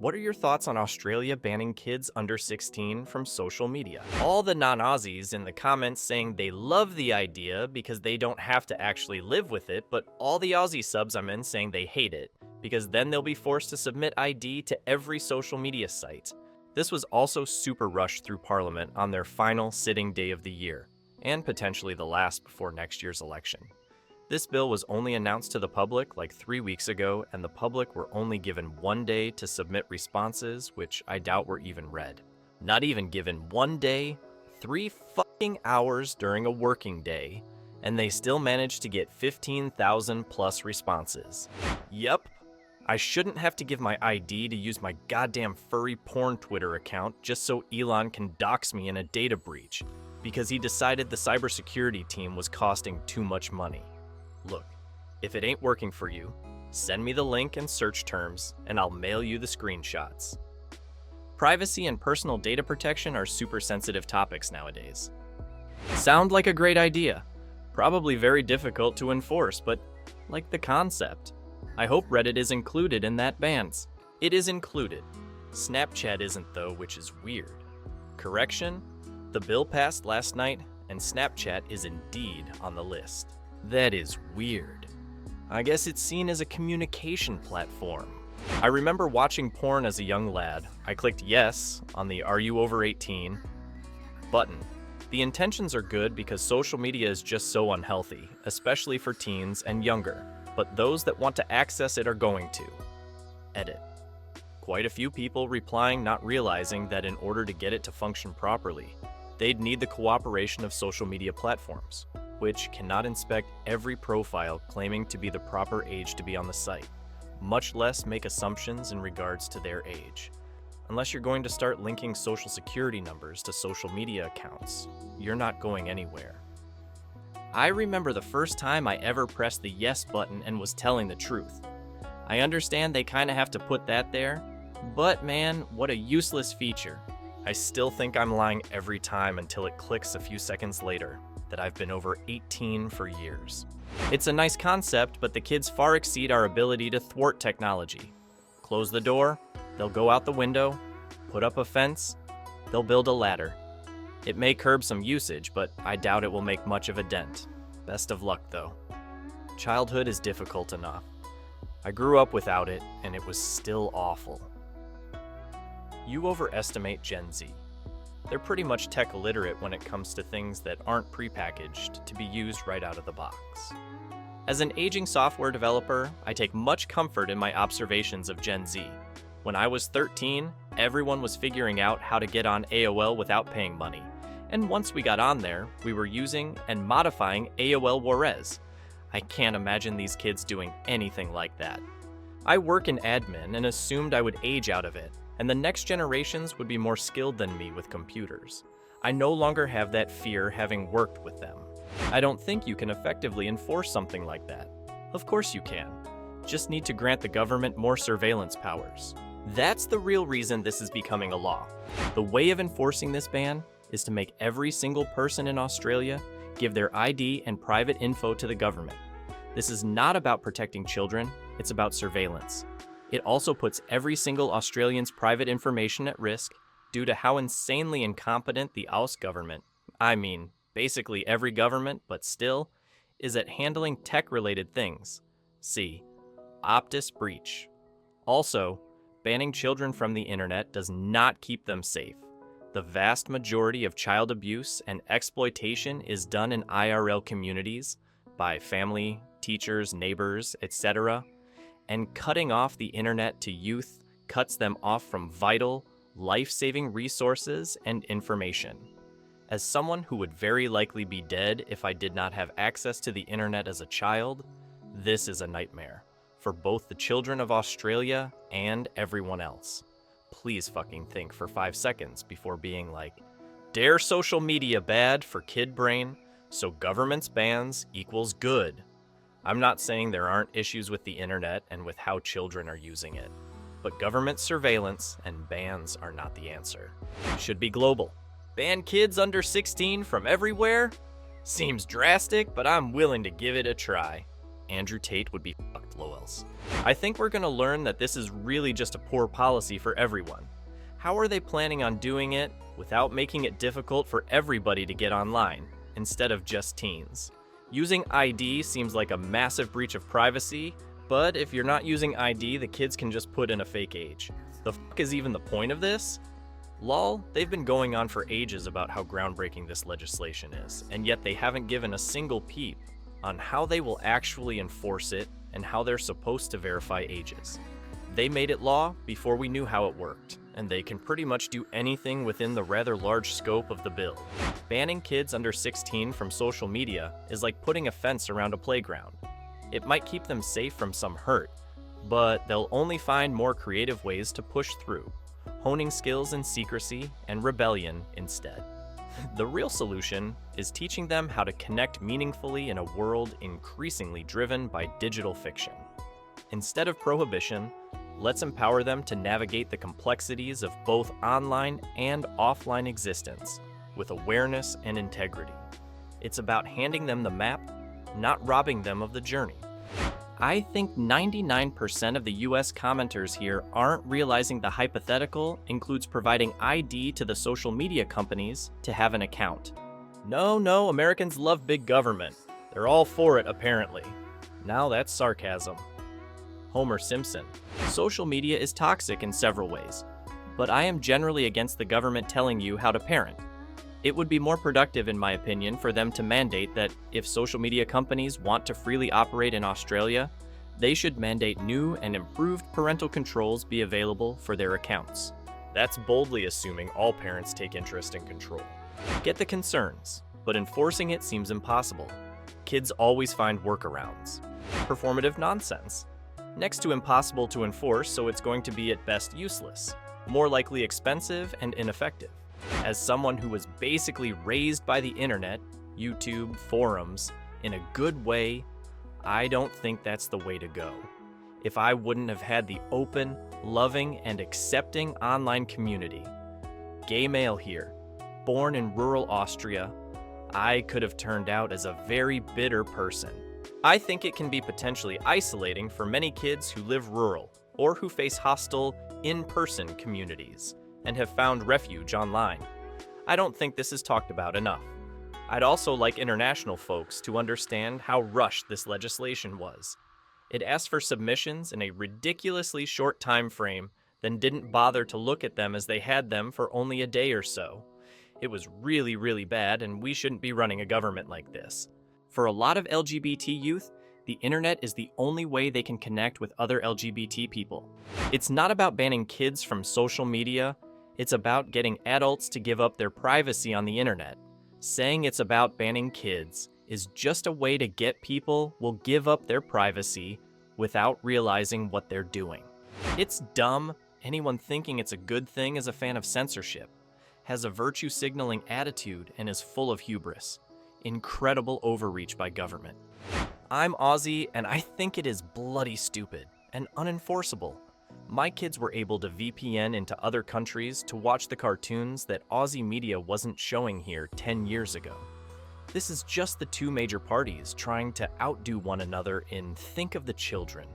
What are your thoughts on Australia banning kids under 16 from social media? All the non-Aussies in the comments saying they love the idea because they don't have to actually live with it, but all the Aussie subs I'm in saying they hate it because then they'll be forced to submit ID to every social media site. This was also super rushed through Parliament on their final sitting day of the year, and potentially the last before next year's election. This bill was only announced to the public like 3 weeks ago, and the public were only given 1 day to submit responses, which I doubt were even read. Not even given 1 day, 3 fucking hours during a working day, and they still managed to get 15,000 plus responses. Yep, I shouldn't have to give my ID to use my goddamn furry porn Twitter account just so Elon can dox me in a data breach, because he decided the cybersecurity team was costing too much money. Look, if it ain't working for you, send me the link and search terms, and I'll mail you the screenshots. Privacy and personal data protection are super sensitive topics nowadays. Sound like a great idea. Probably very difficult to enforce, but like the concept. I hope Reddit is included in that bans. It is included. Snapchat isn't though, which is weird. Correction, the bill passed last night, and Snapchat is indeed on the list. That is weird. I guess it's seen as a communication platform. I remember watching porn as a young lad. I clicked yes on the "Are you over 18?" button. The intentions are good because social media is just so unhealthy, especially for teens and younger, but those that want to access it are going to. Edit. Quite a few people replying not realizing that in order to get it to function properly, they'd need the cooperation of social media platforms, which cannot inspect every profile claiming to be the proper age to be on the site, much less make assumptions in regards to their age. Unless you're going to start linking social security numbers to social media accounts, you're not going anywhere. I remember the first time I ever pressed the yes button and was telling the truth. I understand they kind of have to put that there, but man, what a useless feature. I still think I'm lying every time until it clicks a few seconds later that I've been over 18 for years. It's a nice concept, but the kids far exceed our ability to thwart technology. Close the door, they'll go out the window, put up a fence, they'll build a ladder. It may curb some usage, but I doubt it will make much of a dent. Best of luck though. Childhood is difficult enough. I grew up without it, and it was still awful. You overestimate Gen Z. They're pretty much tech illiterate when it comes to things that aren't prepackaged to be used right out of the box. As an aging software developer, I take much comfort in my observations of Gen Z. When I was 13, everyone was figuring out how to get on AOL without paying money. And once we got on there, we were using and modifying AOL Juarez. I can't imagine these kids doing anything like that. I work in admin and assumed I would age out of it, and the next generations would be more skilled than me with computers. I no longer have that fear having worked with them. I don't think you can effectively enforce something like that. Of course you can. Just need to grant the government more surveillance powers. That's the real reason this is becoming a law. The way of enforcing this ban is to make every single person in Australia give their ID and private info to the government. This is not about protecting children, it's about surveillance. It also puts every single Australian's private information at risk due to how insanely incompetent the Aus government, basically every government, but still, is at handling tech-related things. See, Optus breach. Also, banning children from the internet does not keep them safe. The vast majority of child abuse and exploitation is done in IRL communities by family, teachers, neighbors, etc., and cutting off the internet to youth cuts them off from vital, life-saving resources and information. As someone who would very likely be dead if I did not have access to the internet as a child, this is a nightmare for both the children of Australia and everyone else. Please fucking think for 5 seconds before being like, dare social media bad for kid brain, so government's bans equals good. I'm not saying there aren't issues with the internet and with how children are using it, but government surveillance and bans are not the answer. It should be global. Ban kids under 16 from everywhere? Seems drastic, but I'm willing to give it a try. Andrew Tate would be fucked. LOLs. I think we're gonna learn that this is really just a poor policy for everyone. How are they planning on doing it without making it difficult for everybody to get online, instead of just teens? Using ID seems like a massive breach of privacy, but if you're not using ID, the kids can just put in a fake age. The fuck is even the point of this? Lol, they've been going on for ages about how groundbreaking this legislation is, and yet they haven't given a single peep on how they will actually enforce it and how they're supposed to verify ages. They made it law before we knew how it worked, and they can pretty much do anything within the rather large scope of the bill. Banning kids under 16 from social media is like putting a fence around a playground. It might keep them safe from some hurt, but they'll only find more creative ways to push through, honing skills in secrecy and rebellion instead. The real solution is teaching them how to connect meaningfully in a world increasingly driven by digital fiction. Instead of prohibition, let's empower them to navigate the complexities of both online and offline existence with awareness and integrity. It's about handing them the map, not robbing them of the journey. I think 99% of the US commenters here aren't realizing the hypothetical includes providing ID to the social media companies to have an account. No, Americans love big government. They're all for it, apparently. Now that's sarcasm. Homer Simpson. Social media is toxic in several ways, but I am generally against the government telling you how to parent. It would be more productive, in my opinion, for them to mandate that if social media companies want to freely operate in Australia, they should mandate new and improved parental controls be available for their accounts. That's boldly assuming all parents take interest in control. Get the concerns, but enforcing it seems impossible. Kids always find workarounds. Performative nonsense. Next to impossible to enforce, so it's going to be at best useless, more likely expensive and ineffective. As someone who was basically raised by the internet, YouTube, forums, in a good way, I don't think that's the way to go. If I wouldn't have had the open, loving, and accepting online community, gay male here, born in rural Austria, I could have turned out as a very bitter person. I think it can be potentially isolating for many kids who live rural or who face hostile, in-person communities and have found refuge online. I don't think this is talked about enough. I'd also like international folks to understand how rushed this legislation was. It asked for submissions in a ridiculously short time frame, then didn't bother to look at them as they had them for only a day or so. It was really, really bad, and we shouldn't be running a government like this. For a lot of LGBT youth, the internet is the only way they can connect with other LGBT people. It's not about banning kids from social media. It's about getting adults to give up their privacy on the internet. Saying it's about banning kids is just a way to get people will give up their privacy without realizing what they're doing. It's dumb. Anyone thinking it's a good thing is a fan of censorship, has a virtue-signaling attitude, and is full of hubris. Incredible overreach by government. I'm Aussie, and I think it is bloody stupid and unenforceable. My kids were able to VPN into other countries to watch the cartoons that Aussie media wasn't showing here 10 years ago. This is just the two major parties trying to outdo one another in think of the children.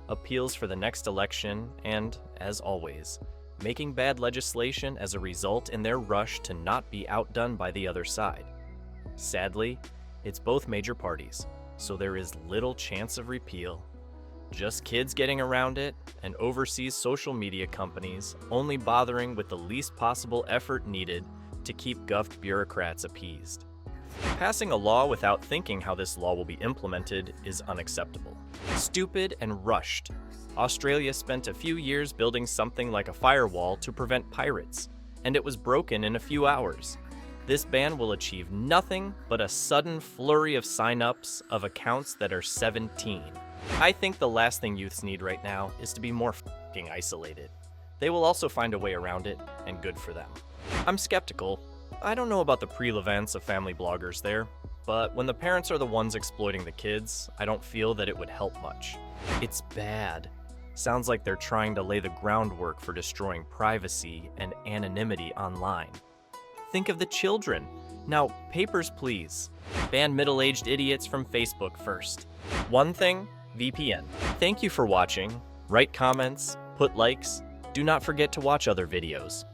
Appeals for the next election and, as always, making bad legislation as a result in their rush to not be outdone by the other side. Sadly, it's both major parties, so there is little chance of repeal. Just kids getting around it, and overseas social media companies only bothering with the least possible effort needed to keep guffed bureaucrats appeased. Passing a law without thinking how this law will be implemented is unacceptable. Stupid and rushed. Australia spent a few years building something like a firewall to prevent pirates, and it was broken in a few hours. This ban will achieve nothing but a sudden flurry of sign-ups of accounts that are 17. I think the last thing youths need right now is to be more f***ing isolated. They will also find a way around it, and good for them. I'm skeptical. I don't know about the pre-events of family bloggers there, but when the parents are the ones exploiting the kids, I don't feel that it would help much. It's bad. Sounds like they're trying to lay the groundwork for destroying privacy and anonymity online. Think of the children. Now, papers please. Ban middle-aged idiots from Facebook first. One thing, VPN. Thank you for watching. Write comments, put likes. Do not forget to watch other videos.